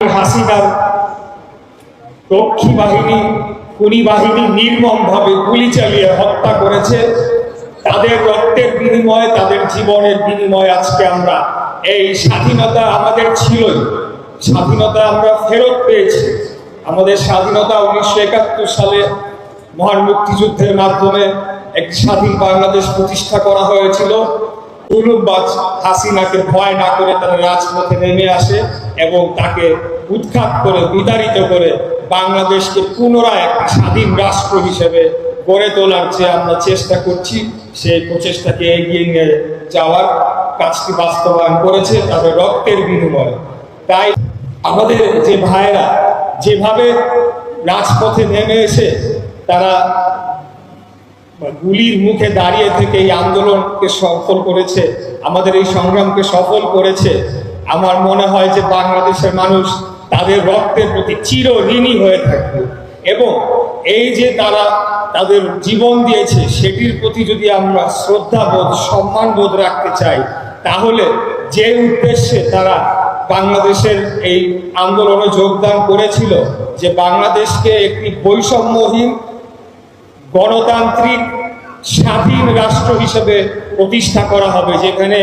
হাসিনার রক্ষী বাহিনী খুনি বাহিনী নির্মমভাবে গুলি চালিয়ে হত্যা করেছে। তাদের রক্তের বিনিময়ে, তাদের জীবনের বিনিময়ে আজকে আমরা এই স্বাধীনতা আমাদের ছিলই, স্বাধীনতা আমরা ফেরত পেয়েছি। আমাদের স্বাধীনতা 1971 সালে মহান মুক্তিযুদ্ধের মাধ্যমে একটি স্বাধীন বাংলাদেশ প্রতিষ্ঠা করা হয়েছিল। জুলুমবাজ হাসিনাকে ভয় না করে তারা রাজপথে নেমে আসে এবং তাকে উৎখাত করে বিতাড়িত করে বাংলাদেশকে পুনরায় একটি স্বাধীন রাষ্ট্র হিসেবে গড়ে তোলার যে আমরা চেষ্টা করছি, সেই প্রচেষ্টাকে এগিয়ে নিয়ে যাওয়ার কাজটি বাস্তবায়ন করেছে তাদের রক্তের বিনিময়ে। তাই আমাদের যে ভাইরা যেভাবে রাজপথে নেমে এসে তারা গুলির মুখে দাঁড়িয়ে থেকে এই আন্দোলনকে সফল করেছে, আমাদের এই সংগ্রামকে সফল করেছে, আমার মনে হয় যে বাংলাদেশের মানুষ তাদের রক্তের প্রতি চির ঋণী হয়ে থাকবে। এবং এই যে তারা তাদের জীবন দিয়েছে সেটির প্রতি যদি আমরা শ্রদ্ধাবোধ সম্মানবোধ রাখতে চাই, তাহলে যে উদ্দেশ্যে তারা বাংলাদেশের এই আন্দোলনে যোগদান করেছিল, যে বাংলাদেশকে একটি বৈষম্যহীন গণতান্ত্রিক স্বাধীন রাষ্ট্র হিসেবে প্রতিষ্ঠা করা হবে, যেখানে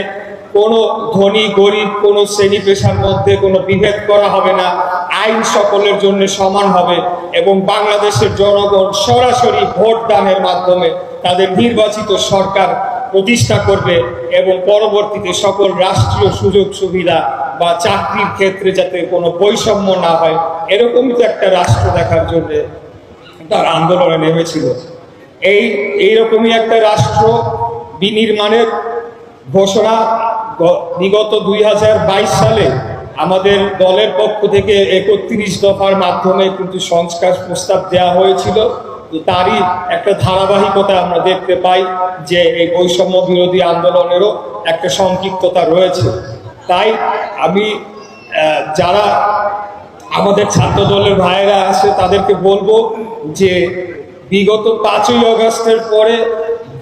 কোনো ধনী গরিব কোনো শ্রেণী পেশার মধ্যে কোনো বিভেদ করা হবে না, আইন সকলের জন্য সমান হবে এবং বাংলাদেশের জনগণ সরাসরি ভোট দানের মাধ্যমে তাদের নির্বাচিত সরকার প্রতিষ্ঠা করবে এবং পরবর্তীতে সকল রাষ্ট্রীয় সুযোগ সুবিধা বা চাকরির ক্ষেত্রে যাতে কোনো বৈষম্য না হয়, এরকমই তো একটা রাষ্ট্র দেখার জন্য তার আন্দোলনে নেমেছিল। এইরকমই একটা রাষ্ট্র বিনির্মাণের ঘোষণা বিগত 2022 সালে আমাদের দলের পক্ষ থেকে 31 দফার মাধ্যমে কিন্তু সংস্কার প্রস্তাব দেওয়া হয়েছিল। তারই একটা ধারাবাহিকতা আমরা দেখতে পাই যে এই বৈষম্য বিরোধী আন্দোলনেরও একটা সম্পৃক্ততা রয়েছে। তাই আমি যারা আমাদের ছাত্র দলের ভাইয়েরা আছে তাদেরকে বলবো যে বিগত 5ই আগস্টের পরে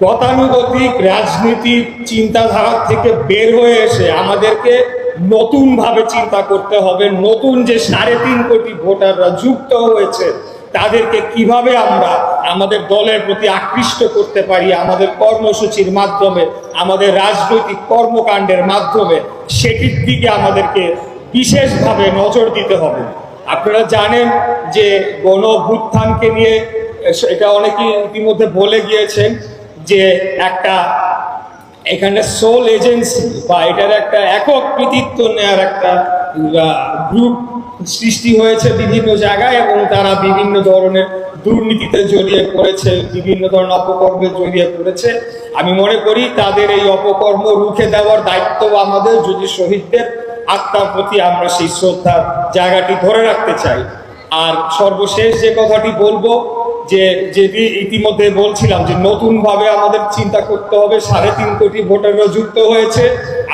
গতানুগতিক রাজনীতির চিন্তাধারা থেকে বের হয়ে এসে আমাদেরকে নতুনভাবে চিন্তা করতে হবে। নতুন যে 3.5 কোটি ভোটাররা যুক্ত হয়েছে তাদেরকে কিভাবে আমরা আমাদের দলের প্রতি আকৃষ্ট করতে পারি, আমাদের কর্মসূচির মাধ্যমে, আমাদের রাজনৈতিক কর্মকাণ্ডের মাধ্যমে, সেটির দিকে আমাদেরকে বিশেষভাবে নজর দিতে হবে। আপনারা জানেন যে গণ অভ্যুত্থানকে নিয়ে এটা অনেকেই ইতিমধ্যে বলে গিয়েছেন যে একটা এখানে সোল এজেন্সি বা এটার একটা একক কৃতিত্ব নেওয়ার একটা গ্রুপ সৃষ্টি হয়েছে বিভিন্ন জায়গায় এবং তারা বিভিন্ন ধরনের দুর্নীতিতে জড়িয়ে পড়েছে, বিভিন্ন ধরনের অপকর্মে জড়িয়ে পড়েছে। আমি মনে করি তাদের এই অপকর্ম রুখে দেওয়ার দায়িত্ব আমাদের, যদি শহীদদের আত্মার প্রতি আমরা সেই শ্রদ্ধার জায়গাটি ধরে রাখতে চাই। আর সর্বশেষ যে কথাটি বলবো, যে যেটি ইতিমধ্যে বলছিলাম যে নতুনভাবে আমাদের চিন্তা করতে হবে। 3.5 কোটি ভোটাররা যুক্ত হয়েছে,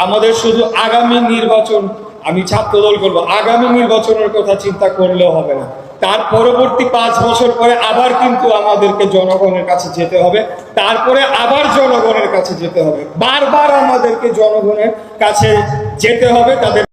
আমাদের শুধু আগামী নির্বাচন, আমি ছাত্রদল করবো, আগামী নির্বাচনের কথা চিন্তা করলেও হবে না, তার পরবর্তী 5 বছর পরে আবার কিন্তু আমাদেরকে জনগণের কাছে যেতে হবে, তারপরে আবার জনগণের কাছে যেতে হবে, বারবার আমাদেরকে জনগণের কাছে যেতে হবে। তাদের